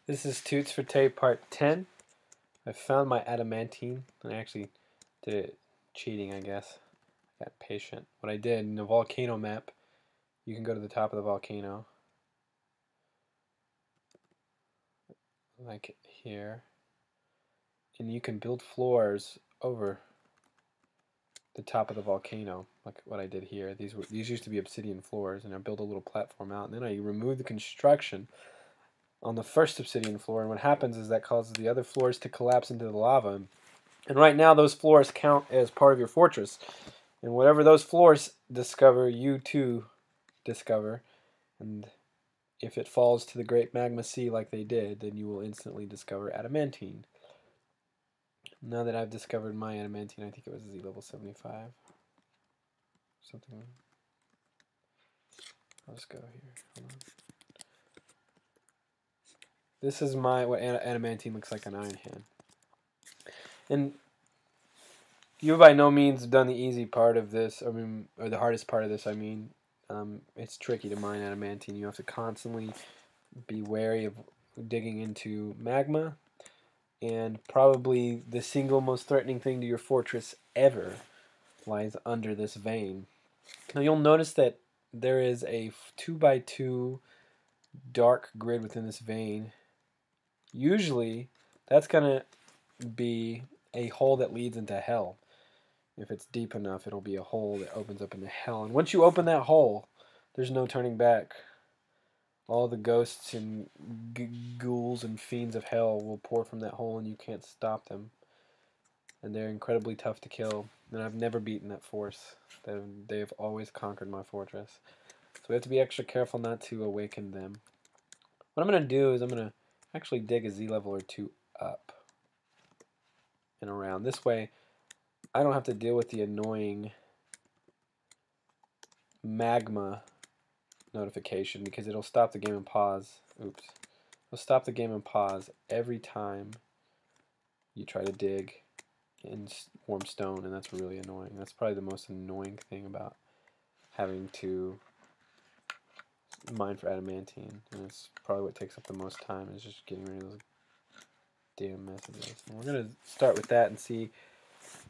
This is Tutes for Tape Part 10. I found my adamantine, and I actually did it cheating, I guess. I got patient. What I did in the volcano map, you can go to the top of the volcano, like here, and you can build floors over the top of the volcano, like what I did here. These used to be obsidian floors, and I built a little platform out, and then I removed the construction on the first obsidian floor, and what happens is that causes the other floors to collapse into the lava. And right now those floors count as part of your fortress. And whatever those floors discover, you too discover. And if it falls to the great magma sea like they did, then you will instantly discover adamantine. Now that I've discovered my adamantine, I think it was Z level 75. Something. I'll just go here. Hold on. This is what adamantine looks like on Iron Hand. And you by no means have done the easy part of this, or the hardest part of this, it's tricky to mine adamantine. You have to constantly be wary of digging into magma, and probably the single most threatening thing to your fortress ever lies under this vein. Now you'll notice that there is a 2x2 dark grid within this vein. Usually that's going to be a hole that leads into hell. If it's deep enough, it'll be a hole that opens up into hell. And once you open that hole, there's no turning back. All the ghosts and ghouls and fiends of hell will pour from that hole, and you can't stop them. And they're incredibly tough to kill. And I've never beaten that force. They have always conquered my fortress. So we have to be extra careful not to awaken them. What I'm going to do is I'm going to actually dig a Z level or two up and around. This way, I don't have to deal with the annoying magma notification, because it'll stop the game and pause. Oops. It'll stop the game and pause every time you try to dig in warm stone, and that's really annoying. That's probably the most annoying thing about having to mine for adamantine, and it's probably what takes up the most time, is just getting rid of those damn messages. And we're going to start with that and see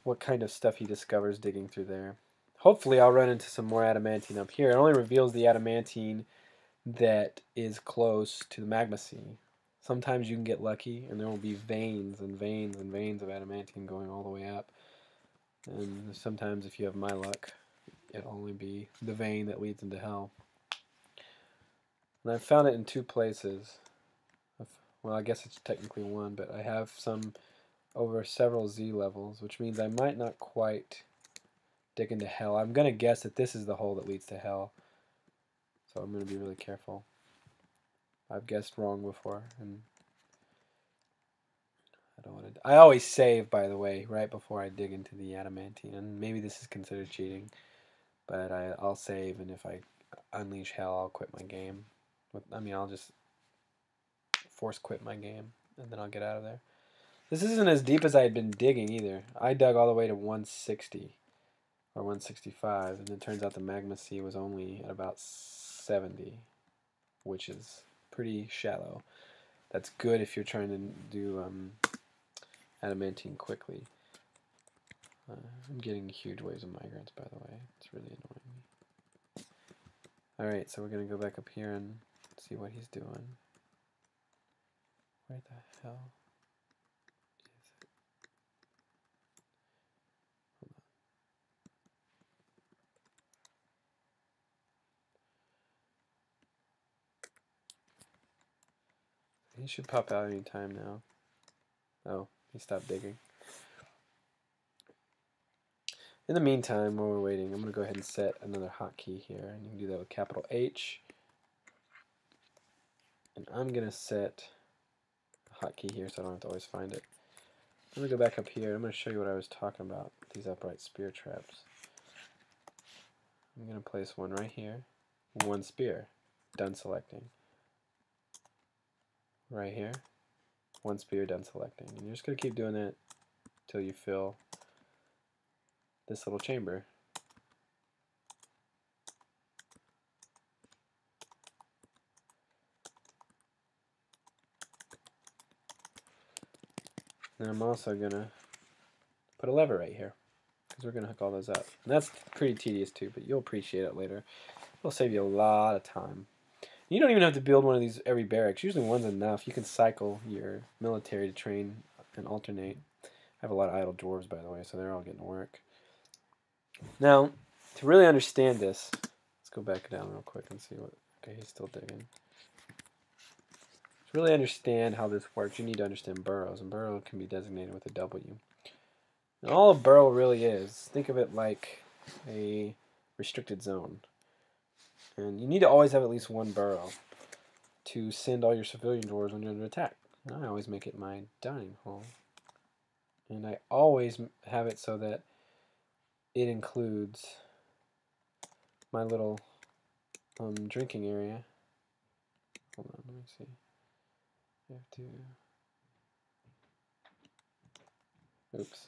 what kind of stuff he discovers digging through there. Hopefully I'll run into some more adamantine up here. It only reveals the adamantine that is close to the magma sea. Sometimes you can get lucky and there will be veins and veins and veins of adamantine going all the way up. And sometimes, if you have my luck, it'll only be the vein that leads into hell. And I've found it in two places. Well, I guess it's technically one, but I have some over several Z levels, which means I might not quite dig into hell. I'm going to guess that this is the hole that leads to hell, so I'm going to be really careful. I've guessed wrong before, and I don't want to. I always save, by the way, right before I dig into the adamantine, and maybe this is considered cheating, but I'll save, and if I unleash hell, I'll quit my game. I'll just force quit my game, and then I'll get out of there. This isn't as deep as I had been digging either. I dug all the way to 160 or 165, and it turns out the magma sea was only at about 70, which is pretty shallow. That's good if you're trying to do adamantine quickly. I'm getting huge waves of migrants, by the way. It's really annoying me. Alright, so we're going to go back up here and see what he's doing. Where the hell? He should pop out any time now. Oh, he stopped digging. In the meantime, while we're waiting, I'm going to go ahead and set another hotkey here. And you can do that with capital H. And I'm going to set a hotkey here so I don't have to always find it. I'm going to go back up here. I'm going to show you what I was talking about, these upright spear traps. I'm going to place one right here. One spear. Done selecting. Right here. One spear, done selecting. And you're just going to keep doing that until you fill this little chamber. And I'm also going to put a lever right here, because we're going to hook all those up. And that's pretty tedious too, but you'll appreciate it later. It'll save you a lot of time. You don't even have to build one of these every barracks. Usually one's enough. You can cycle your military to train and alternate. I have a lot of idle dwarves, by the way, so they're all getting to work. Now, to really understand this, let's go back down real quick and see what... Okay, he's still digging. To really understand how this works, you need to understand burrows, and burrow can be designated with a W. And all a burrow really is, think of it like a restricted zone. And you need to always have at least one burrow to send all your civilian dwarves when you're under attack. And I always make it my dining hall. And I always have it so that it includes my little drinking area. Hold on, let me see. I have to... Oops.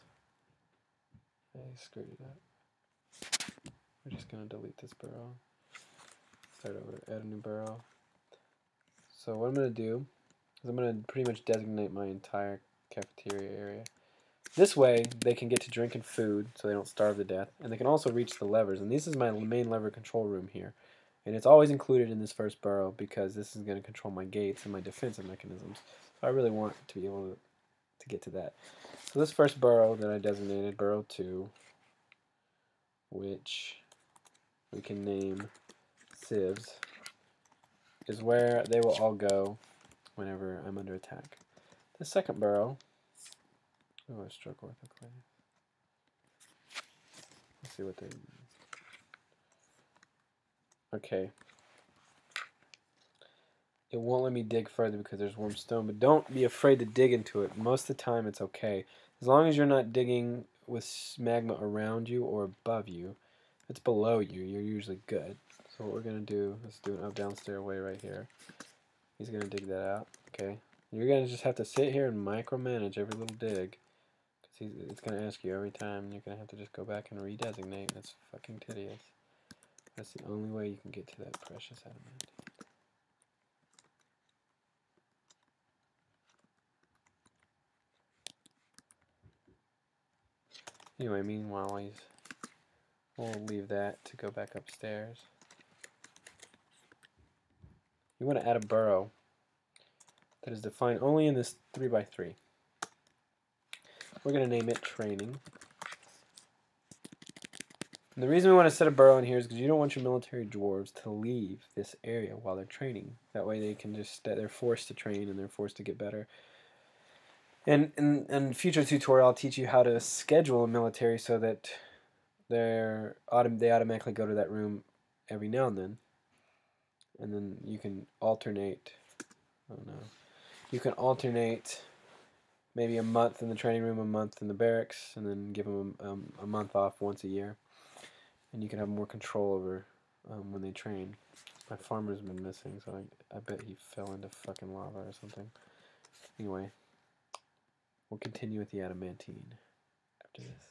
I screwed it up. We're just going to delete this burrow. Start over, add a new burrow. So what I'm going to do is I'm going to pretty much designate my entire cafeteria area. This way they can get to drinking food so they don't starve to death, and they can also reach the levers. And this is my main lever control room here. And it's always included in this first burrow because this is going to control my gates and my defensive mechanisms. So I really want to be able to get to that. So this first burrow that I designated, burrow 2, which we can name sieves, is where they will all go whenever I'm under attack. The second burrow, oh, I struggle with it. Let's see what they... Okay. It won't let me dig further because there's warm stone, but don't be afraid to dig into it. Most of the time it's okay. As long as you're not digging with magma around you or above you, if it's below you, you're usually good. So what we're going to do is do an up-down stairway right here. He's going to dig that out. Okay. You're going to just have to sit here and micromanage every little dig. Because it's going to ask you every time. You're going to have to just go back and redesignate. That's fucking tedious. That's the only way you can get to that precious adamantine. Anyway, meanwhile, we'll leave that to go back upstairs. You want to add a burrow that is defined only in this 3x3. We're going to name it training. And the reason we want to set a burrow in here is because you don't want your military dwarves to leave this area while they're training. That way they can just, they're forced to train and they're forced to get better. And in future tutorial, I'll teach you how to schedule a military so that they automatically go to that room every now and then. And then you can alternate, oh no, you can alternate maybe a month in the training room, a month in the barracks, and then give them a month off once a year. And you can have more control over when they train. My farmer's been missing, so I bet he fell into fucking lava or something. Anyway, we'll continue with the adamantine after this.